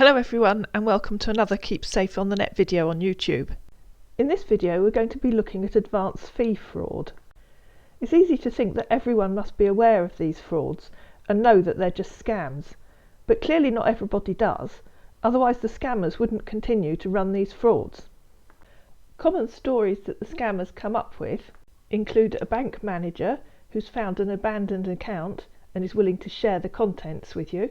Hello everyone and welcome to another Keep Safe on the Net video on YouTube. In this video we're going to be looking at advance fee fraud. It's easy to think that everyone must be aware of these frauds and know that they're just scams, but clearly not everybody does, otherwise the scammers wouldn't continue to run these frauds. Common stories that the scammers come up with include a bank manager who's found an abandoned account and is willing to share the contents with you,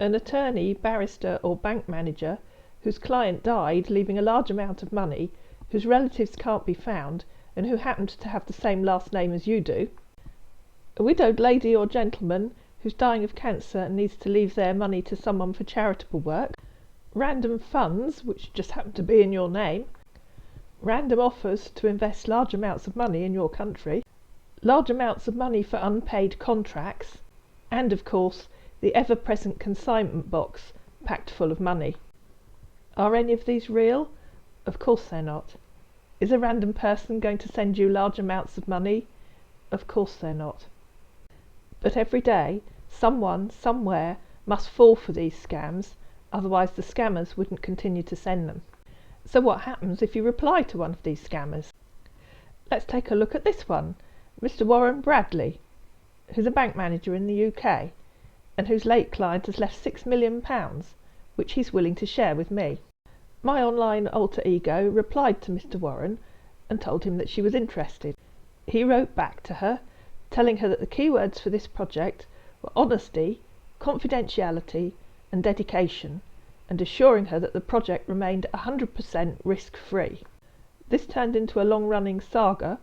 an attorney, barrister or bank manager whose client died leaving a large amount of money, whose relatives can't be found and who happens to have the same last name as you do, a widowed lady or gentleman who's dying of cancer and needs to leave their money to someone for charitable work, random funds which just happen to be in your name, random offers to invest large amounts of money in your country, large amounts of money for unpaid contracts, and of course the ever-present consignment box packed full of money. Are any of these real? Of course they're not. Is a random person going to send you large amounts of money? Of course they're not. But every day, someone, somewhere, must fall for these scams, otherwise the scammers wouldn't continue to send them. So what happens if you reply to one of these scammers? Let's take a look at this one, Mr. Warren Bradley, who's a bank manager in the UK, and whose late client has left £6 million, which he's willing to share with me. My online alter ego replied to Mr. Warren and told him that she was interested. He wrote back to her, telling her that the keywords for this project were honesty, confidentiality and dedication, and assuring her that the project remained 100% risk-free. This turned into a long-running saga,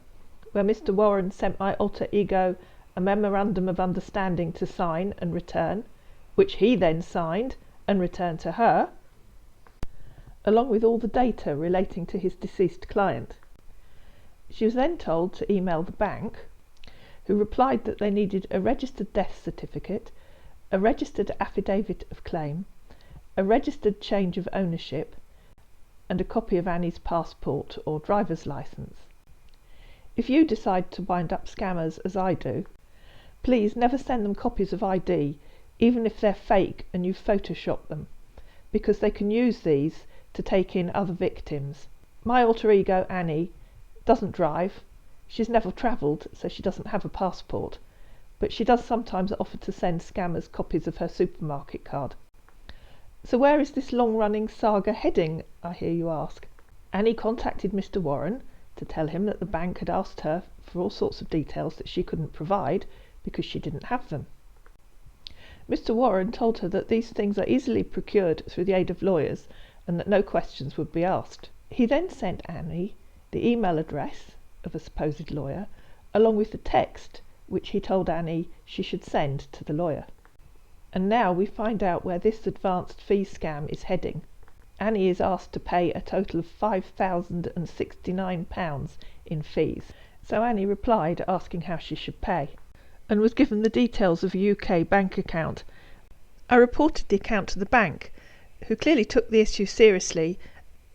where Mr. Warren sent my alter ego a memorandum of understanding to sign and return, which he then signed and returned to her, along with all the data relating to his deceased client. She was then told to email the bank, who replied that they needed a registered death certificate, a registered affidavit of claim, a registered change of ownership, and a copy of Annie's passport or driver's license. If you decide to wind up scammers as I do, please never send them copies of ID, even if they're fake and you've photoshopped them, because they can use these to take in other victims. My alter ego Annie doesn't drive, she's never travelled, so she doesn't have a passport, but she does sometimes offer to send scammers copies of her supermarket card. So where is this long-running saga heading, I hear you ask? Annie contacted Mr. Warren to tell him that the bank had asked her for all sorts of details that she couldn't provide because she didn't have them. Mr. Warren told her that these things are easily procured through the aid of lawyers and that no questions would be asked. He then sent Annie the email address of a supposed lawyer, along with the text which he told Annie she should send to the lawyer. And now we find out where this advanced fee scam is heading. Annie is asked to pay a total of £5,069 in fees. So Annie replied asking how she should pay, and was given the details of a UK bank account. I reported the account to the bank, who clearly took the issue seriously,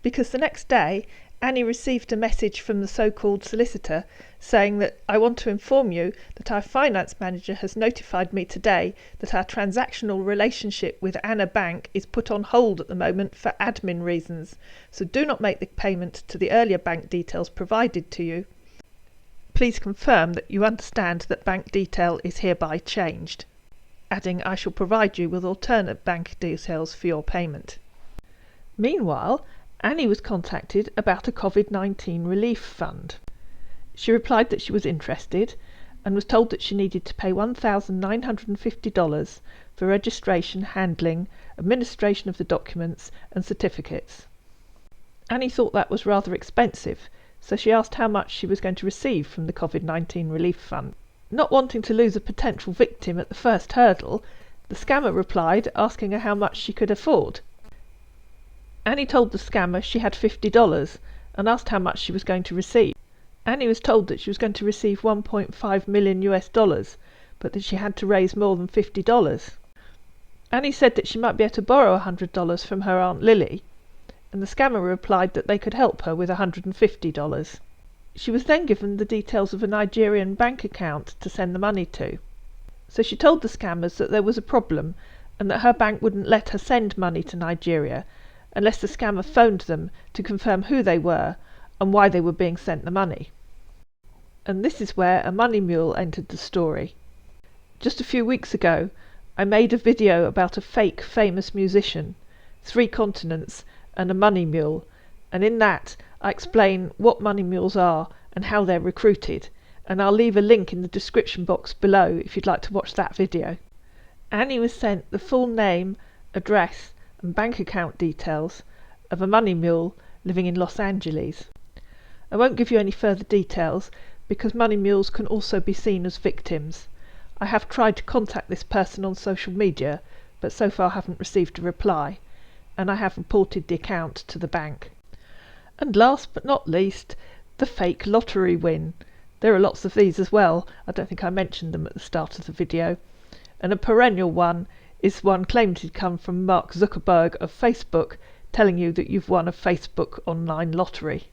because the next day Annie received a message from the so-called solicitor saying that I want to inform you that our finance manager has notified me today that our transactional relationship with Anna Bank is put on hold at the moment for admin reasons, so do not make the payment to the earlier bank details provided to you. Please confirm that you understand that bank detail is hereby changed, adding I shall provide you with alternate bank details for your payment. Meanwhile, Annie was contacted about a COVID-19 relief fund. She replied that she was interested and was told that she needed to pay $1,950 for registration, handling, administration of the documents and certificates. Annie thought that was rather expensive, so she asked how much she was going to receive from the COVID-19 relief fund. Not wanting to lose a potential victim at the first hurdle, the scammer replied asking her how much she could afford. Annie told the scammer she had $50 and asked how much she was going to receive. Annie was told that she was going to receive $1.5 million, but that she had to raise more than $50. Annie said that she might be able to borrow $100 from her Aunt Lily, and the scammer replied that they could help her with $150. She was then given the details of a Nigerian bank account to send the money to. So she told the scammers that there was a problem and that her bank wouldn't let her send money to Nigeria unless the scammer phoned them to confirm who they were and why they were being sent the money. And this is where a Money Mule entered the story. Just a few weeks ago, I made a video about a fake famous musician, 3 continents, and a money mule, and in that I explain what money mules are and how they're recruited, and I'll leave a link in the description box below if you'd like to watch that video. Annie was sent the full name, address and bank account details of a money mule living in Los Angeles. I won't give you any further details because money mules can also be seen as victims. I have tried to contact this person on social media, but so far haven't received a reply, and I have reported the account to the bank. And last but not least, the fake lottery win. There are lots of these as well. I don't think I mentioned them at the start of the video. And a perennial one is one claimed to come from Mark Zuckerberg of Facebook, telling you that you've won a Facebook online lottery.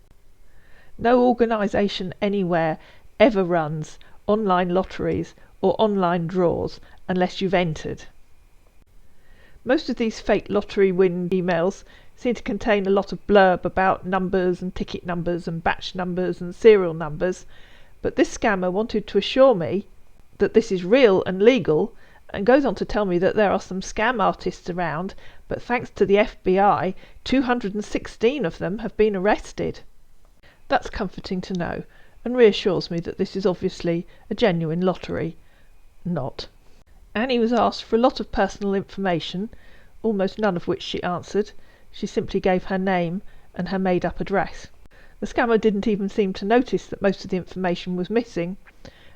No organisation anywhere ever runs online lotteries or online draws unless you've entered. Most of these fake lottery win emails seem to contain a lot of blurb about numbers and ticket numbers and batch numbers and serial numbers, but this scammer wanted to assure me that this is real and legal, and goes on to tell me that there are some scam artists around, but thanks to the FBI, 216 of them have been arrested. That's comforting to know, and reassures me that this is obviously a genuine lottery. Not. Annie was asked for a lot of personal information, almost none of which she answered. She simply gave her name and her made-up address. The scammer didn't even seem to notice that most of the information was missing,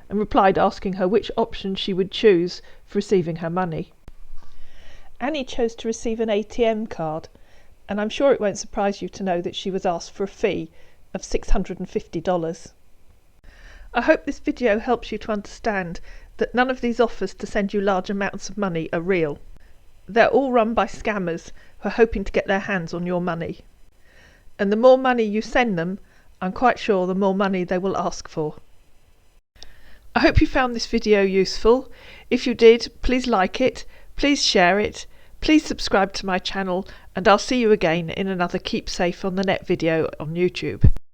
and replied asking her which option she would choose for receiving her money. Annie chose to receive an ATM card, and I'm sure it won't surprise you to know that she was asked for a fee of $650. I hope this video helps you to understand that none of these offers to send you large amounts of money are real. They're all run by scammers who are hoping to get their hands on your money. And the more money you send them, I'm quite sure the more money they will ask for. I hope you found this video useful. If you did, please like it, please share it, please subscribe to my channel, and I'll see you again in another Keep Safe on the Net video on YouTube.